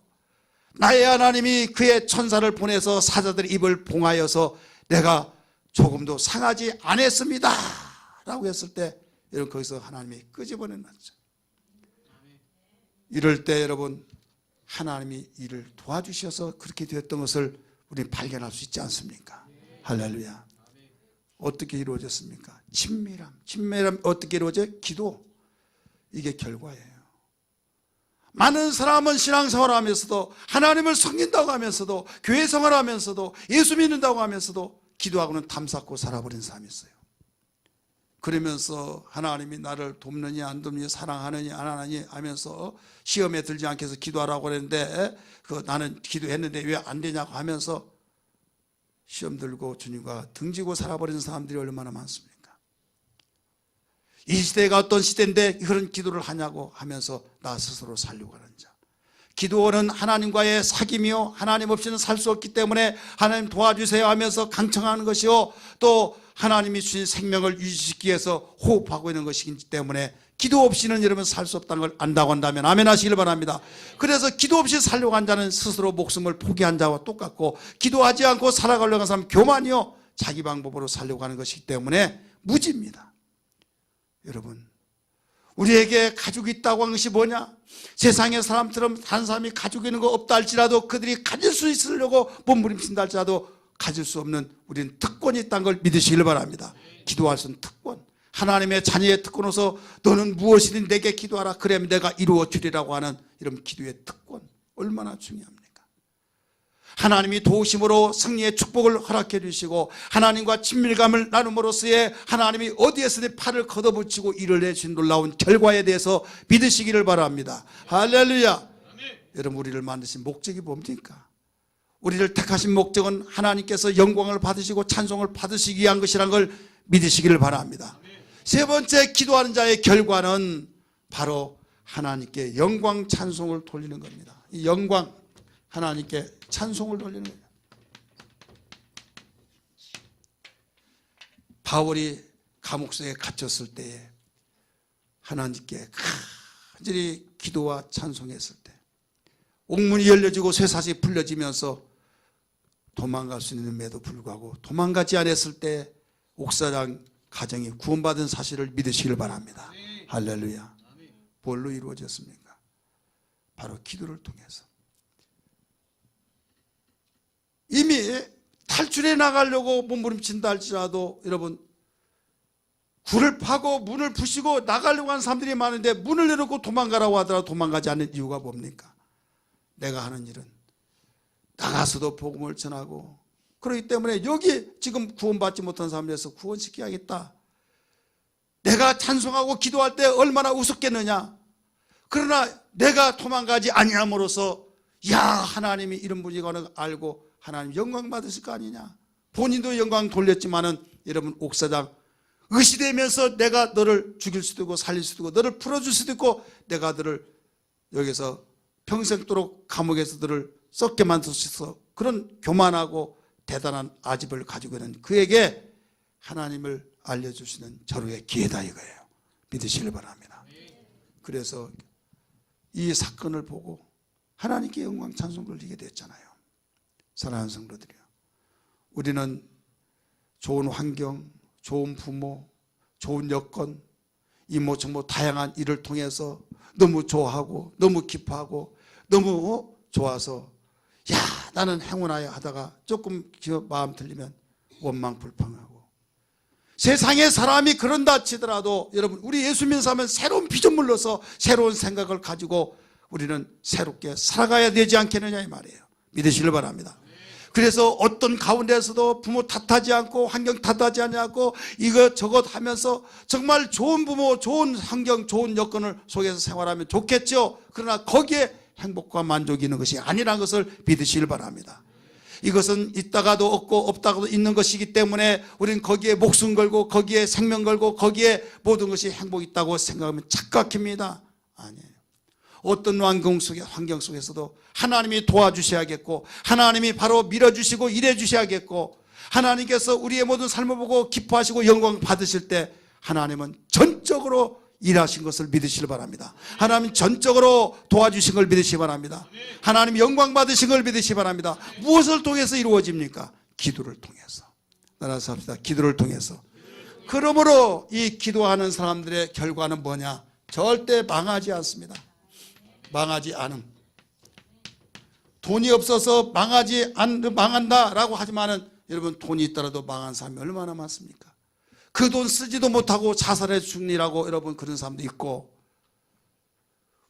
Speaker 1: 나의 하나님이 그의 천사를 보내서 사자들의 입을 봉하여서 내가 조금도 상하지 않았습니다 라고 했을 때 여러분 거기서 하나님이 끄집어내놨죠. 이럴 때 여러분 하나님이 일을 도와주셔서 그렇게 되었던 것을 우리 발견할 수 있지 않습니까? 할렐루야. 어떻게 이루어졌습니까? 친밀함 어떻게 이루어져요? 기도. 이게 결과예요. 많은 사람은 신앙생활을 하면서도 하나님을 섬긴다고 하면서도 교회 생활을 하면서도 예수 믿는다고 하면서도 기도하고는 담쌓고 살아버린 사람이 있어요. 그러면서 하나님이 나를 돕느니 안 돕느니 사랑하느니 안 하느니 하면서 시험에 들지 않게 해서 기도하라고 그랬는데 나는 기도했는데 왜 안 되냐고 하면서 시험 들고 주님과 등지고 살아버리는 사람들이 얼마나 많습니까? 이 시대가 어떤 시대인데 그런 기도를 하냐고 하면서 나 스스로 살려고 하는 자. 기도는 하나님과의 사귐이요 하나님 없이는 살 수 없기 때문에 하나님 도와주세요 하면서 강청하는 것이요 또 하나님이 주신 생명을 유지시키기 위해서 호흡하고 있는 것이기 때문에 기도 없이는 여러분 살 수 없다는 걸 안다고 한다면 아멘 하시길 바랍니다. 그래서 기도 없이 살려고 한 자는 스스로 목숨을 포기한 자와 똑같고 기도하지 않고 살아가려고 하는 사람은 교만이요 자기 방법으로 살려고 하는 것이기 때문에 무지입니다. 여러분 우리에게 가족이 있다고 하는 것이 뭐냐? 세상의 사람처럼 다른 사람이 가지고 있는 거 없다 할지라도 그들이 가질 수 있으려고 몸부림친다 할지라도 가질 수 없는 우리는 특권이 있다는 걸 믿으시길 바랍니다. 기도할 수 있는 특권, 하나님의 자녀의 특권으로서 너는 무엇이든 내게 기도하라 그러면 내가 이루어 주리라고 하는 이런 기도의 특권 얼마나 중요합니까? 하나님이 도우심으로 승리의 축복을 허락해 주시고 하나님과 친밀감을 나눔으로써의 하나님이 어디에서든 팔을 걷어붙이고 일을 해주신 놀라운 결과에 대해서 믿으시기를 바랍니다. 할렐루야. 여러분, 우리를 만드신 목적이 뭡니까? 우리를 택하신 목적은 하나님께서 영광을 받으시고 찬송을 받으시기 위한 것이라는 걸 믿으시기를 바랍니다. 세 번째, 기도하는 자의 결과는 바로 하나님께 영광 찬송을 돌리는 겁니다. 이 영광, 하나님께 찬송을 돌리는 거예요. 바울이 감옥 속에 갇혔을 때에 하나님께 간절히 기도와 찬송했을 때 옥문이 열려지고 쇠사슬이 풀려지면서 도망갈 수 있는데도 불구하고 도망가지 않았을 때 옥사장 가정이 구원받은 사실을 믿으시길 바랍니다. 할렐루야. 뭘로 이루어졌습니까? 바로 기도를 통해서. 이미 탈출해 나가려고 몸부림친다 할지라도 여러분, 굴을 파고 문을 부시고 나가려고 하는 사람들이 많은데 문을 열어놓고 도망가라고 하더라도 도망가지 않는 이유가 뭡니까? 내가 하는 일은 나가서도 복음을 전하고, 그렇기 때문에 여기 지금 구원받지 못한 사람들에서 구원시켜야겠다. 내가 찬송하고 기도할 때 얼마나 우습겠느냐. 그러나 내가 도망가지 아니함으로써 야, 하나님이 이런 분이거나 알고 하나님 영광 받으실 거 아니냐. 본인도 영광 돌렸지만은 여러분, 옥사장 의시되면서 내가 너를 죽일 수도 있고 살릴 수도 있고 너를 풀어줄 수도 있고 내가 너를 여기서 평생도록 감옥에서 너를 썩게 만들 수 있어. 그런 교만하고 대단한 아집을 가지고 있는 그에게 하나님을 알려주시는 절호의 기회다 이거예요. 믿으시길 바랍니다. 그래서 이 사건을 보고 하나님께 영광 찬송 돌리게 됐잖아요. 사랑하는 성도들이요, 우리는 좋은 환경, 좋은 부모, 좋은 여건, 이모저모 다양한 일을 통해서 너무 좋아하고 너무 기뻐하고 너무 좋아서 야, 나는 행운하여 하다가 조금 마음 틀리면 원망불평하고, 세상의 사람이 그런다 치더라도 여러분, 우리 예수 믿는 사람은 새로운 피조물로서 새로운 생각을 가지고 우리는 새롭게 살아가야 되지 않겠느냐 이 말이에요. 믿으시길 바랍니다. 그래서 어떤 가운데서도 부모 탓하지 않고 환경 탓하지 않고 이것저것 하면서 정말 좋은 부모, 좋은 환경, 좋은 여건을 속에서 생활하면 좋겠죠. 그러나 거기에 행복과 만족이 있는 것이 아니라는 것을 믿으시길 바랍니다. 이것은 있다가도 없고 없다가도 있는 것이기 때문에 우리는 거기에 목숨 걸고 거기에 생명 걸고 거기에 모든 것이 행복이 있다고 생각하면 착각입니다. 아니에요. 어떤 환경 속에서도 하나님이 도와주셔야겠고 하나님이 바로 밀어주시고 일해주셔야겠고 하나님께서 우리의 모든 삶을 보고 기뻐하시고 영광 받으실 때 하나님은 전적으로 일하신 것을 믿으시길 바랍니다. 하나님 전적으로 도와주신 걸 믿으시기 바랍니다. 하나님 영광 받으신 걸 믿으시기 바랍니다. 무엇을 통해서 이루어집니까? 기도를 통해서. 따라서 합시다. 기도를 통해서. 그러므로 이 기도하는 사람들의 결과는 뭐냐? 절대 망하지 않습니다. 망하지 않음. 돈이 없어서 망한다라고 하지만은 여러분, 돈이 있더라도 망한 사람이 얼마나 많습니까? 그 돈 쓰지도 못하고 자살해 죽니라고 여러분, 그런 사람도 있고,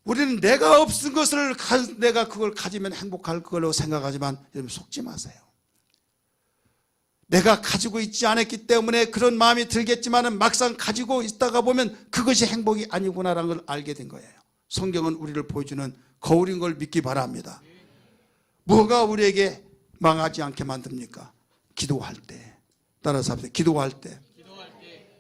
Speaker 1: 우리는 내가 없은 것을 내가 그걸 가지면 행복할 걸로 생각하지만 여러분, 속지 마세요. 내가 가지고 있지 않았기 때문에 그런 마음이 들겠지만 막상 가지고 있다가 보면 그것이 행복이 아니구나라는 걸 알게 된 거예요. 성경은 우리를 보여주는 거울인 걸 믿기 바랍니다. 뭐가 우리에게 망하지 않게 만듭니까? 기도할 때. 따라서 합시다. 기도할 때.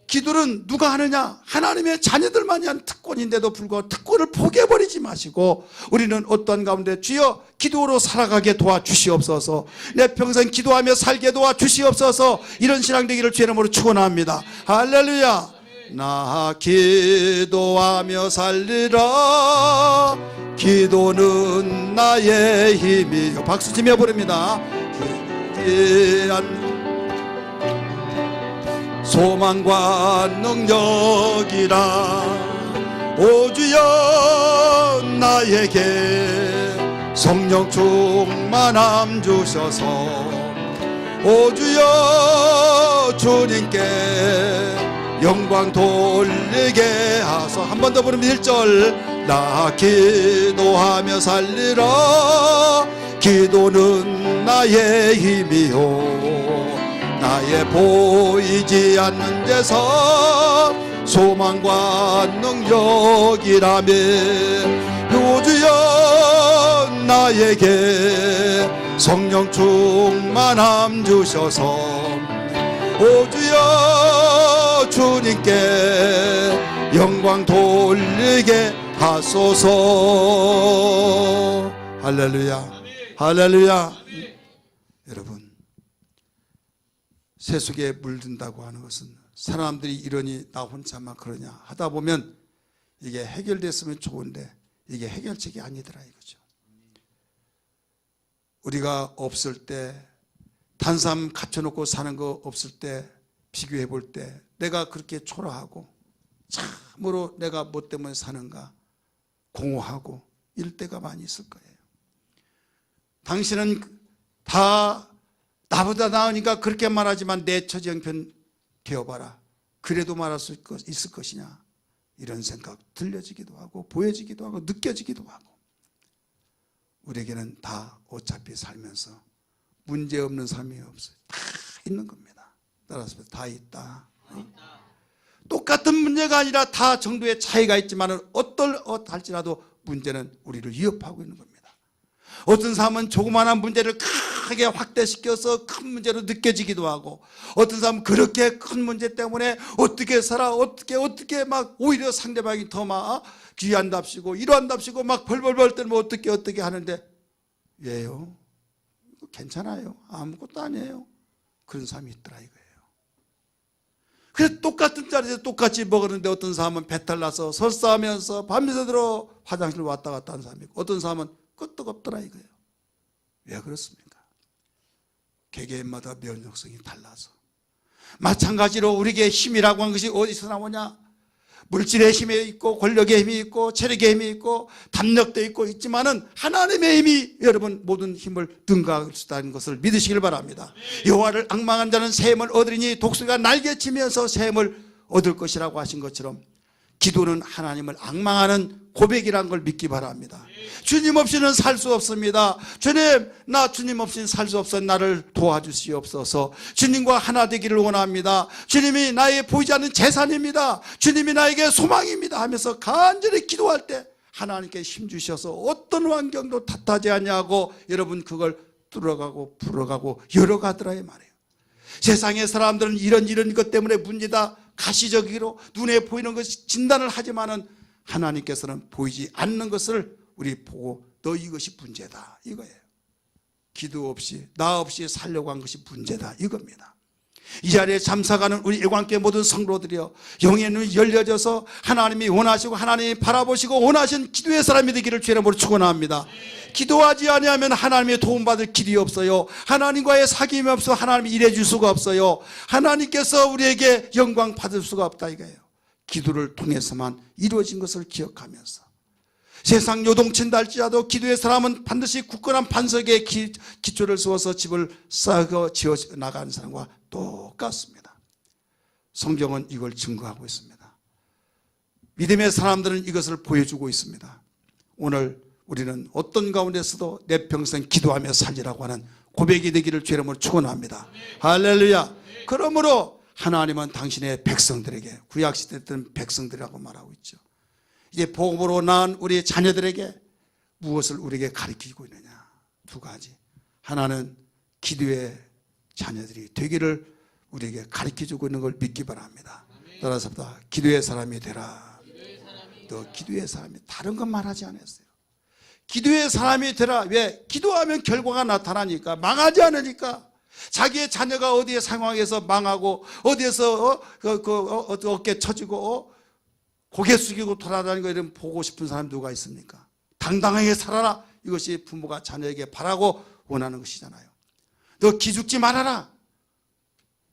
Speaker 1: 기도는 누가 하느냐? 하나님의 자녀들만이 한 특권인데도 불구하고 특권을 포기해버리지 마시고 우리는 어떠한 가운데 주여 기도로 살아가게 도와주시옵소서, 내 평생 기도하며 살게 도와주시옵소서, 이런 신앙 되기를 주의 이름으로 축원합니다. 할렐루야. 나 기도하며 살리라, 기도는 나의 힘이요. 박수 치며 부릅니다. 소망과 능력이라 오 주여 나에게 성령 충만함 주셔서 오 주여 주님께 영광 돌리게 하소. 한 번 더 부르면 1절 나 기도하며 살리라 기도는 나의 힘이요 나의 보이지 않는 데서 소망과 능력이라며 주여 나에게 성령 충만함 주셔서 오 주여 주님께 영광 돌리게 하소서. 할렐루야 할렐루야. 여러분, 세속에 물든다고 하는 것은 사람들이 이러니 나 혼자만 그러냐 하다 보면 이게 해결됐으면 좋은데 이게 해결책이 아니더라 이거죠. 우리가 없을 때, 단삼 갖춰놓고 사는 거 없을 때 비교해 볼 때 내가 그렇게 초라하고 참으로 내가 뭐 때문에 사는가 공허하고 이럴 때가 많이 있을 거예요. 당신은 다 나보다 나으니까 그렇게 말하지만 내 처지 형편 되어봐라. 그래도 말할 수 있을 것이냐 이런 생각 들려지기도 하고 보여지기도 하고 느껴지기도 하고 우리에게는 다 어차피 살면서 문제없는 삶이 없어요. 다 있는 겁니다. 따라서 다 있다. 똑같은 문제가 아니라 다 정도의 차이가 있지만 어떨할지라도 문제는 우리를 위협하고 있는 겁니다. 어떤 사람은 조그마한 문제를 크게 확대시켜서 큰 문제로 느껴지기도 하고 어떤 사람은 그렇게 큰 문제 때문에 어떻게 살아 어떻게 막 오히려 상대방이 더 막 귀한답시고 이러한답시고 막 벌벌벌 떨면 어떻게 하는데 왜요? 괜찮아요. 아무것도 아니에요. 그런 사람이 있더라 이거예요. 그래서 똑같은 자리에서 똑같이 먹었는데 어떤 사람은 배탈 나서 설사하면서 밤새도록 화장실 왔다 갔다 하는 사람이 있고 어떤 사람은 끄떡없더라 이거예요. 왜 그렇습니까? 개개인마다 면역성이 달라서. 마찬가지로 우리에게 힘이라고 하는 것이 어디서 나오냐? 물질의 힘이 있고 권력의 힘이 있고 체력의 힘이 있고 담력도 있고 있지만은 하나님의 힘이 여러분 모든 힘을 등가할 수 있다는 것을 믿으시길 바랍니다. 여호와를 앙망한 자는 새 힘을 얻으리니 독수리가 날개치면서 새 힘을 얻을 것이라고 하신 것처럼 기도는 하나님을 앙망하는 고백이라는 걸 믿기 바랍니다. 주님 없이는 살 수 없습니다. 주님, 나 주님 없이는 살 수 없어. 나를 도와주시옵소서. 주님과 하나 되기를 원합니다. 주님이 나의 보이지 않는 재산입니다. 주님이 나에게 소망입니다 하면서 간절히 기도할 때 하나님께 힘 주셔서 어떤 환경도 탓하지 않냐고 여러분 그걸 뚫어가고 풀어가고 열어가더라 이 말이에요. 세상의 사람들은 이런 것 때문에 문제다 가시적으로 눈에 보이는 것이 진단을 하지만은 하나님께서는 보이지 않는 것을 우리 보고 너 이것이 문제다 이거예요. 기도 없이 나 없이 살려고 한 것이 문제다 이겁니다. 이 자리에 참석하는 우리 일광교회 모든 성도들이여 영의 눈이 열려져서 하나님이 원하시고 하나님이 바라보시고 원하신 기도의 사람이 되기를 주의 이름으로 축원합니다. 기도하지 아니하면 하나님의 도움받을 길이 없어요. 하나님과의 사귐이 없어 하나님이 일해줄 수가 없어요. 하나님께서 우리에게 영광 받을 수가 없다 이거예요. 기도를 통해서만 이루어진 것을 기억하면서 세상 요동친다 할지라도 기도의 사람은 반드시 굳건한 반석에 기초를 세워서 집을 쌓고 지어 나가는 사람과 똑같습니다. 성경은 이걸 증거하고 있습니다. 믿음의 사람들은 이것을 보여주고 있습니다. 오늘 우리는 어떤 가운데서도 내 평생 기도하며 살리라고 하는 고백이 되기를 주의 이름으로 축원합니다. 할렐루야. 그러므로 하나님은 당신의 백성들에게 구약시대 때는 백성들이라고 말하고 있죠. 이제 복음으로 낳은 우리 자녀들에게 무엇을 우리에게 가르치고 있느냐 두 가지. 하나는 기도의 자녀들이 되기를 우리에게 가르쳐주고 있는 걸 믿기 바랍니다. 따라서 기도의 사람이 되라. 너 기도의 사람이 다른 건 말하지 않았어요. 기도의 사람이 되라. 왜? 기도하면 결과가 나타나니까 망하지 않으니까. 자기의 자녀가 어디에 상황에서 망하고 어디에서 어깨 처지고 고개 숙이고 돌아다니고 이런 보고 싶은 사람 누가 있습니까? 당당하게 살아라. 이것이 부모가 자녀에게 바라고 원하는 것이잖아요. 너 기죽지 말아라.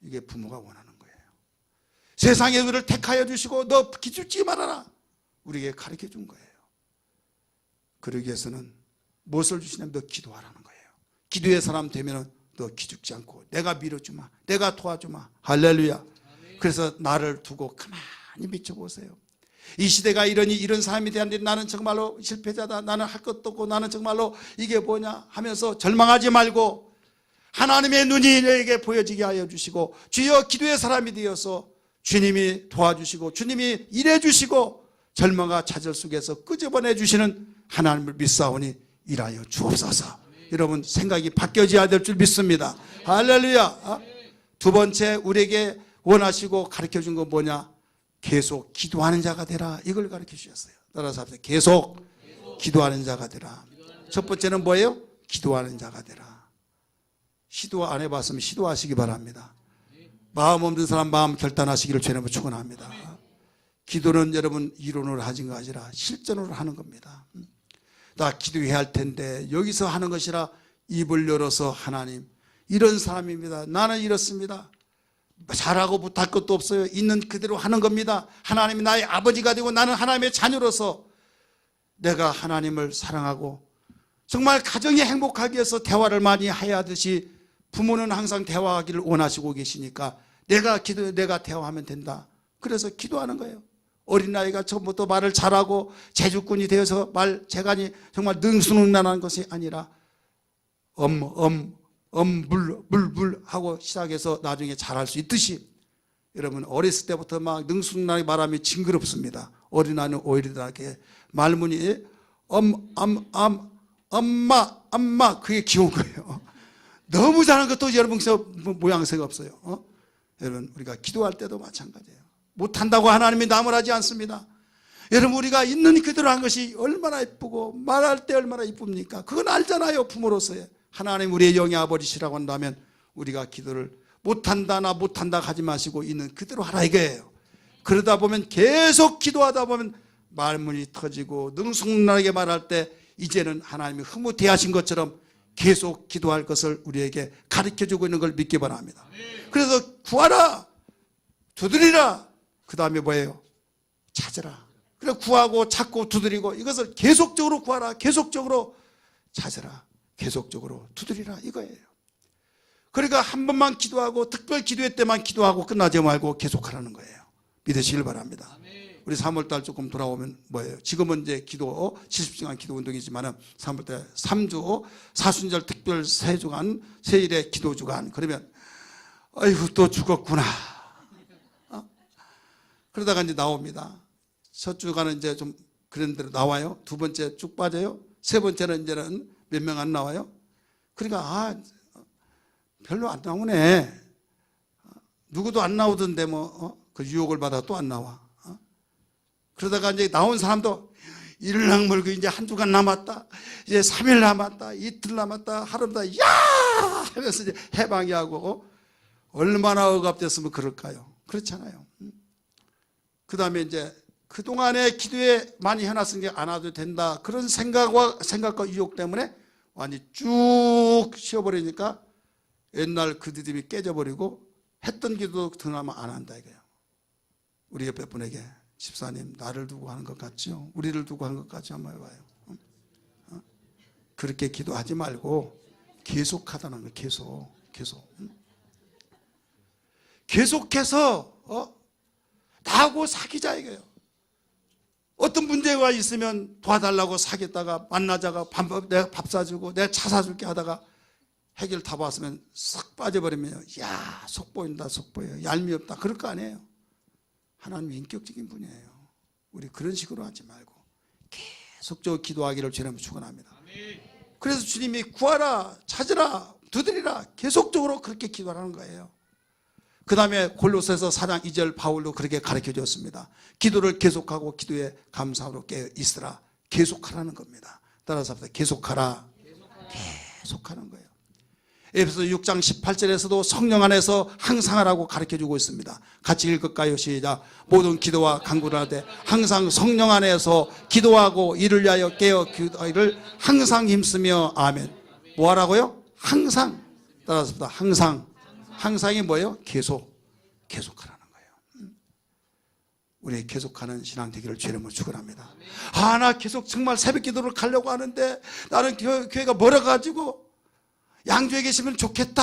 Speaker 1: 이게 부모가 원하는 거예요. 세상에 우리를 택하여 주시고 너 기죽지 말아라. 우리에게 가르쳐 준 거예요. 그러기 위해서는 무엇을 주시냐면 너 기도하라는 거예요. 기도의 사람 되면은 너 기죽지 않고 내가 밀어주마. 내가 도와주마. 할렐루야. 그래서 나를 두고 가만히 비춰보세요. 이 시대가 이런 사람이 되었는데 나는 정말로 실패자다, 나는 할 것도 없고 나는 정말로 이게 뭐냐 하면서 절망하지 말고 하나님의 눈이 너에게 보여지게 하여 주시고 주여 기도의 사람이 되어서 주님이 도와주시고 주님이 일해 주시고 절망과 좌절 속에서 끄집어내 주시는 하나님을 믿사오니 일하여 주옵소서. 여러분 생각이 바뀌어져야 될 줄 믿습니다. 할렐루야. 두 번째 우리에게 원하시고 가르쳐준 건 뭐냐? 계속 기도하는 자가 되라. 이걸 가르쳐 주셨어요. 따라서 합시다. 계속 기도하는 자가 되라. 첫 번째는 뭐예요? 기도하는 자가 되라. 시도 안 해봤으면 시도하시기 바랍니다. 마음 없는 사람 마음 결단하시기를 주님으로 축원합니다. 기도는 여러분 이론으로 하는 거 아니라 실전으로 하는 겁니다. 나 기도해야 할 텐데 여기서 하는 것이라 입을 열어서 하나님 이런 사람입니다. 나는 이렇습니다. 잘하고 못할 것도 없어요. 있는 그대로 하는 겁니다. 하나님이 나의 아버지가 되고 나는 하나님의 자녀로서 내가 하나님을 사랑하고 정말 가정이 행복하기 위해서 대화를 많이 해야 하듯이 부모는 항상 대화하기를 원하시고 계시니까 내가 대화하면 된다. 그래서 기도하는 거예요. 어린아이가 처음부터 말을 잘하고 재주꾼이 되어서 재간이 정말 능수능란한 것이 아니라 물 하고 시작해서 나중에 잘할 수 있듯이 여러분 어렸을 때부터 막 능수능란하게 말하면 징그럽습니다. 어린아이는 오히려 이렇게 말문이 엄마 그게 귀여운 거예요. 너무 잘하는 것도 여러분 모양새가 없어요. 여러분 우리가 기도할 때도 마찬가지예요. 못한다고 하나님이 나무라지 않습니다. 여러분 우리가 있는 그대로 한 것이 얼마나 예쁘고 말할 때 얼마나 예쁩니까? 그건 알잖아요. 부모로서의 하나님 우리의 영의 아버지시라고 한다면 우리가 기도를 못한다 나 못한다 하지 마시고 있는 그대로 하라 이거예요. 그러다 보면 계속 기도하다 보면 말문이 터지고 능숙하게 말할 때 이제는 하나님이 흐뭇해하신 것처럼 계속 기도할 것을 우리에게 가르쳐주고 있는 걸 믿기 바랍니다. 그래서 구하라 두드리라 그 다음에 뭐예요? 찾으라. 그래 구하고 찾고 두드리고 이것을 계속적으로 구하라 계속적으로 찾으라 계속적으로 두드리라 이거예요. 그러니까 한 번만 기도하고 특별 기도회 때만 기도하고 끝나지 말고 계속하라는 거예요. 믿으시길 바랍니다. 우리 3월달 조금 돌아오면 뭐예요? 지금은 이제 기도 70시간 기도 운동이지만 3월달 3주 사순절 특별 세주간 세일의 기도 주간 그러면 아이고 또 죽었구나. 그러다가 이제 나옵니다. 첫 주간은 이제 좀 그런 대로 나와요. 두 번째 쭉 빠져요. 세 번째는 이제는 몇 명 안 나와요. 그러니까 별로 안 나오네. 누구도 안 나오던데 그 유혹을 받아 또 안 나와. 그러다가 이제 나온 사람도 일랑 멀고 이제 한 주간 남았다. 이제 3일 남았다. 이틀 남았다. 하루다. 야! 하면서 이제 해방이 하고 얼마나 억압됐으면 그럴까요? 그렇잖아요. 그 다음에 이제 그동안의 기도에 많이 해놨은 게 안 와도 된다. 그런 생각과 유혹 때문에 완전히 쭉 쉬어버리니까 옛날 그 디딤이 깨져버리고 했던 기도도 드나마 안 한다 이거예요. 우리 옆에 분에게 집사님 나를 두고 하는 것 같죠? 우리를 두고 하는 것 같죠? 한번 해봐요. 그렇게 기도하지 말고 계속하다는 거예요. 계속 계속해서 나하고 사귀자 이거예요. 어떤 문제가 있으면 도와달라고 사귀었다가 만나자가 내가 밥 사주고 내가 차 사줄게 하다가 해결 다 봤으면 싹 빠져버리면 야 속 보인다 속 보여 얄미없다 그럴 거 아니에요. 하나님 인격적인 분이에요. 우리 그런 식으로 하지 말고 계속적으로 기도하기를 주님을 축원합니다. 그래서 주님이 구하라 찾으라 두드리라 계속적으로 그렇게 기도하는 거예요. 그 다음에 골로새서 4장 2절 바울도 그렇게 가르쳐 줬습니다. 기도를 계속하고 기도에 감사로 깨어 있으라. 계속하라는 겁니다. 따라서 합시다. 계속하라. 계속하는 거예요. 에베소서 6장 18절에서도 성령 안에서 항상 하라고 가르쳐 주고 있습니다. 같이 읽을까요? 시작. 모든 기도와 간구를 하되 항상 성령 안에서 기도하고 이를 위하여 깨어 기도하기를 항상 힘쓰며 아멘. 뭐 하라고요? 항상. 따라서 합시다. 항상. 항상이 뭐예요? 계속하라는 거예요. 우리 계속하는 신앙 되기를 주님으로 축원합니다. 나 계속 정말 새벽 기도를 가려고 하는데 나는 교회가 멀어가지고 양주에 계시면 좋겠다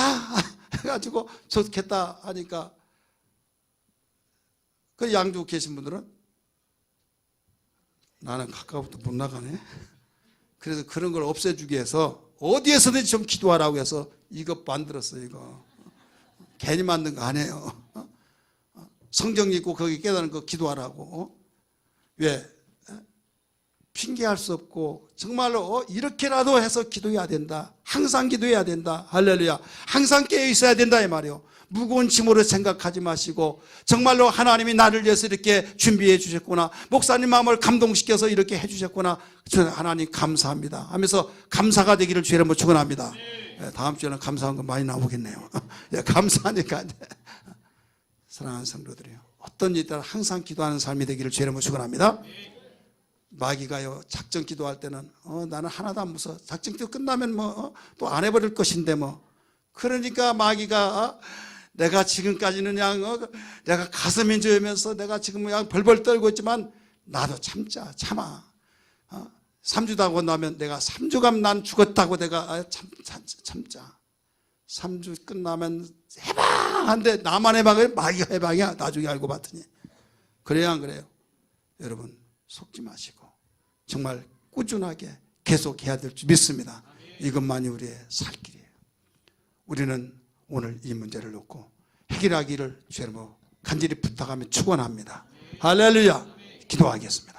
Speaker 1: 해가지고 좋겠다 하니까 그 양주 계신 분들은 나는 가까부터 못 나가네. 그래서 그런 걸 없애주기 위해서 어디에서든지 좀 기도하라고 해서 이거 만들었어요. 이거 괜히 만든 거 아니에요. 성경 읽고 거기 깨닫는 거 기도하라고. 왜? 핑계할 수 없고 정말로 이렇게라도 해서 기도해야 된다. 항상 기도해야 된다. 할렐루야. 항상 깨어 있어야 된다 이 말이요. 무거운 짐으로 생각하지 마시고 정말로 하나님이 나를 위해서 이렇게 준비해 주셨구나. 목사님 마음을 감동시켜서 이렇게 해 주셨구나. 저는 하나님 감사합니다 하면서 감사가 되기를 주의 이름으로 축원합니다. 다음 주에는 감사한 거 많이 나오겠네요. 감사하니까. 사랑하는 성도들이요, 어떤 일이든 항상 기도하는 삶이 되기를 주의 이름으로 축원합니다. 마귀가요 작전 기도할 때는 나는 하나도 안 무서워. 작전 기도 끝나면 또 안 해버릴 것인데 그러니까 마귀가 내가 지금까지는 그냥 내가 가슴이 조이면서 내가 지금 그냥 벌벌 떨고 있지만 나도 참아. 3주도 하고 나면 내가 3주간 난 죽었다고 내가 참자. 3주 끝나면 해방한데 나만 해방을 마귀가 해방이야. 나중에 알고 봤더니. 그래요 안 그래요? 여러분 속지 마시고 정말 꾸준하게 계속해야 될 줄 믿습니다. 이것만이 우리의 살 길이에요. 우리는 오늘 이 문제를 놓고 해결하기를 주님으로 간절히 부탁하며 축원합니다. 할렐루야. 기도하겠습니다.